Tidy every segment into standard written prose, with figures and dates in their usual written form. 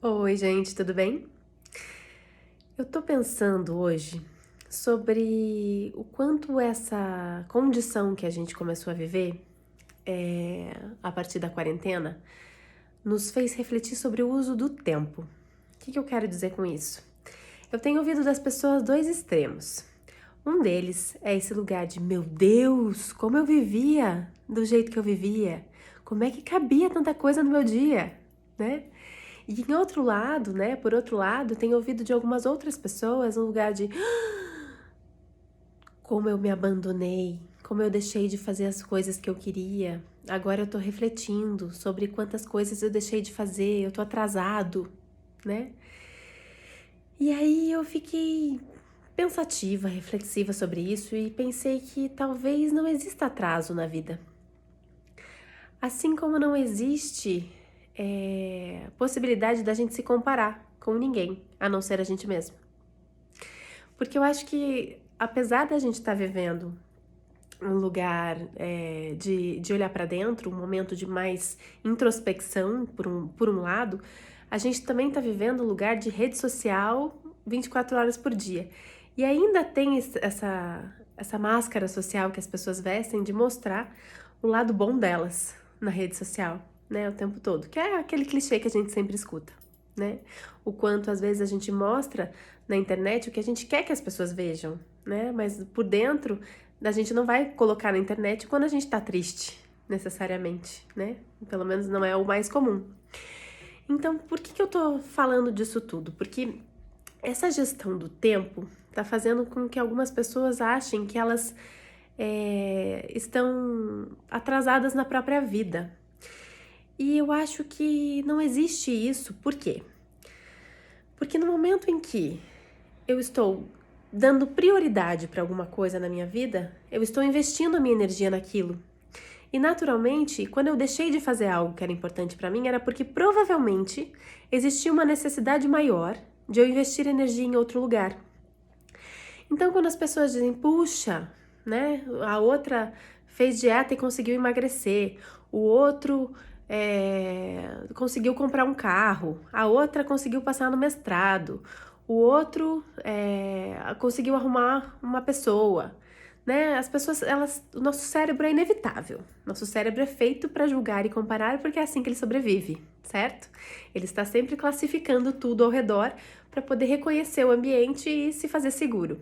Oi, gente, tudo bem? Eu tô pensando hoje sobre o quanto essa condição que a gente começou a viver a partir da quarentena nos fez refletir sobre o uso do tempo. O que eu quero dizer com isso? Eu tenho ouvido das pessoas dois extremos. Um deles é esse lugar de, meu Deus, como eu vivia do jeito que eu vivia, como é que cabia tanta coisa no meu dia, né? E em outro lado, né, por outro lado, tenho ouvido de algumas outras pessoas um lugar de como eu me abandonei, como eu deixei de fazer as coisas que eu queria. Agora eu tô refletindo sobre quantas coisas eu deixei de fazer, eu tô atrasado, né? E aí eu fiquei pensativa, reflexiva sobre isso e pensei que talvez não exista atraso na vida. Assim como não existe possibilidade da gente se comparar com ninguém, a não ser a gente mesmo. Porque eu acho que, apesar da gente estar vivendo um lugar de olhar para dentro, um momento de mais introspecção, por um lado, a gente também está vivendo um lugar de rede social 24 horas por dia. E ainda tem essa máscara social que as pessoas vestem de mostrar o lado bom delas na rede social, né, o tempo todo, que é aquele clichê que a gente sempre escuta, né? O quanto às vezes a gente mostra na internet o que a gente quer que as pessoas vejam, né? Mas por dentro a gente não vai colocar na internet quando a gente tá triste, necessariamente, né? Pelo menos não é o mais comum. Então, por que eu tô falando disso tudo? Porque essa gestão do tempo tá fazendo com que algumas pessoas achem que elas estão atrasadas na própria vida. E eu acho que não existe isso. Por quê? Porque no momento em que eu estou dando prioridade para alguma coisa na minha vida, eu estou investindo a minha energia naquilo. E naturalmente, quando eu deixei de fazer algo que era importante para mim, era porque provavelmente existia uma necessidade maior de eu investir energia em outro lugar. Então, quando as pessoas dizem, puxa, né, a outra fez dieta e conseguiu emagrecer, o outro conseguiu comprar um carro, a outra conseguiu passar no mestrado, o outro conseguiu arrumar uma pessoa, né? As pessoas, o nosso cérebro é inevitável. Nosso cérebro é feito para julgar e comparar porque é assim que ele sobrevive, certo? Ele está sempre classificando tudo ao redor para poder reconhecer o ambiente e se fazer seguro.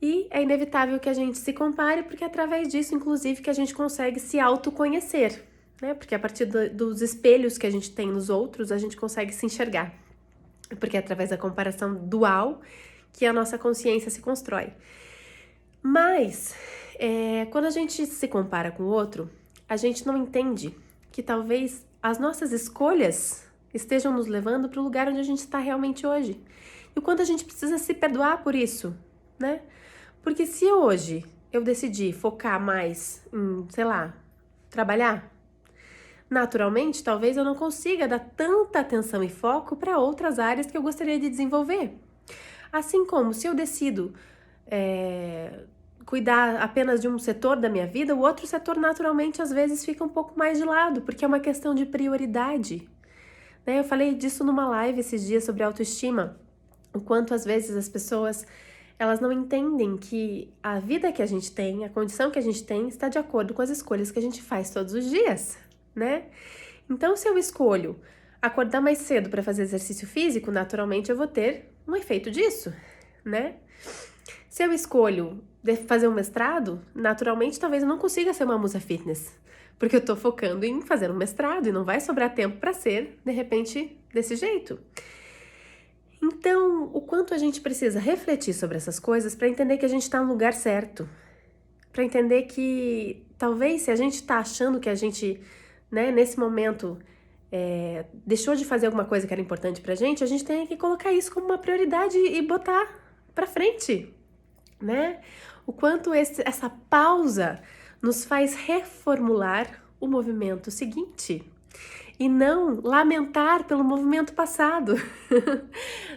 E é inevitável que a gente se compare, porque é através disso, inclusive, que a gente consegue se autoconhecer, né? Porque a partir dos espelhos que a gente tem nos outros, a gente consegue se enxergar. Porque é através da comparação dual que a nossa consciência se constrói. Mas, quando a gente se compara com o outro, a gente não entende que talvez as nossas escolhas estejam nos levando para o lugar onde a gente está realmente hoje. E o quanto a gente precisa se perdoar por isso, né? Porque se hoje eu decidir focar mais em, sei lá, trabalhar, naturalmente, talvez eu não consiga dar tanta atenção e foco para outras áreas que eu gostaria de desenvolver. Assim como se eu decido cuidar apenas de um setor da minha vida, o outro setor naturalmente às vezes fica um pouco mais de lado, porque é uma questão de prioridade. Né? Eu falei disso numa live esses dias sobre autoestima, o quanto às vezes as pessoas elas não entendem que a vida que a gente tem, a condição que a gente tem, está de acordo com as escolhas que a gente faz todos os dias, né? Então, se eu escolho acordar mais cedo para fazer exercício físico, naturalmente eu vou ter um efeito disso, né? Se eu escolho fazer um mestrado, naturalmente talvez eu não consiga ser uma musa fitness, porque eu tô focando em fazer um mestrado e não vai sobrar tempo para ser, de repente, desse jeito. Então, o quanto a gente precisa refletir sobre essas coisas para entender que a gente está no lugar certo, para entender que talvez se a gente está achando que a gente, né, nesse momento deixou de fazer alguma coisa que era importante pra gente, a gente tem que colocar isso como uma prioridade e botar pra frente, né? O quanto essa pausa nos faz reformular o movimento seguinte e não lamentar pelo movimento passado,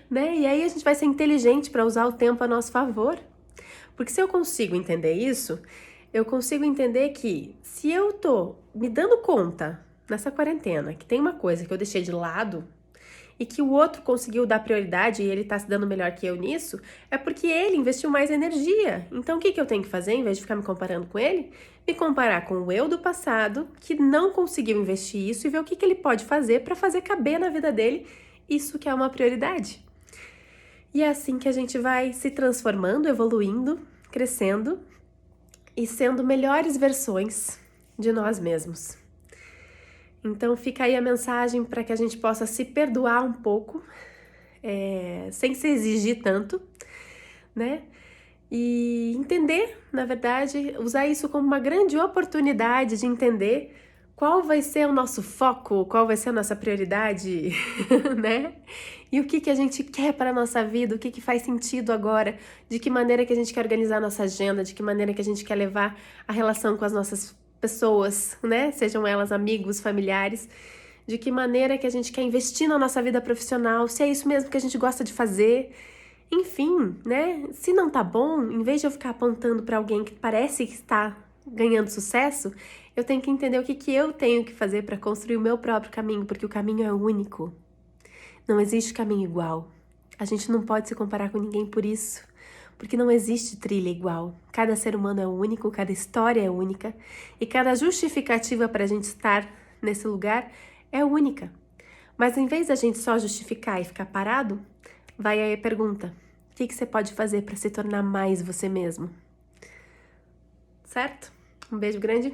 né? E aí a gente vai ser inteligente para usar o tempo a nosso favor, porque se eu consigo entender isso, eu consigo entender que se eu tô me dando conta nessa quarentena que tem uma coisa que eu deixei de lado e que o outro conseguiu dar prioridade e ele tá se dando melhor que eu nisso, é porque ele investiu mais energia. Então, o que eu tenho que fazer, em vez de ficar me comparando com ele? Me comparar com o eu do passado, que não conseguiu investir isso, e ver o que ele pode fazer para fazer caber na vida dele isso que é uma prioridade. E é assim que a gente vai se transformando, evoluindo, crescendo e sendo melhores versões de nós mesmos. Então fica aí a mensagem para que a gente possa se perdoar um pouco, sem se exigir tanto, né? E entender, na verdade, usar isso como uma grande oportunidade de entender qual vai ser o nosso foco, qual vai ser a nossa prioridade, né? E o que a gente quer para a nossa vida, o que faz sentido agora, de que maneira que a gente quer organizar a nossa agenda, de que maneira que a gente quer levar a relação com as nossas pessoas, né? Sejam elas amigos, familiares, de que maneira que a gente quer investir na nossa vida profissional, se é isso mesmo que a gente gosta de fazer. Enfim, né? Se não tá bom, em vez de eu ficar apontando para alguém que parece que está ganhando sucesso, eu tenho que entender o que eu tenho que fazer para construir o meu próprio caminho, porque o caminho é único. Não existe caminho igual. A gente não pode se comparar com ninguém por isso, porque não existe trilha igual. Cada ser humano é único, cada história é única e cada justificativa para a gente estar nesse lugar é única. Mas em vez da gente só justificar e ficar parado, vai aí a pergunta: o que você pode fazer para se tornar mais você mesmo? Certo? Um beijo grande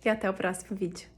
e até o próximo vídeo.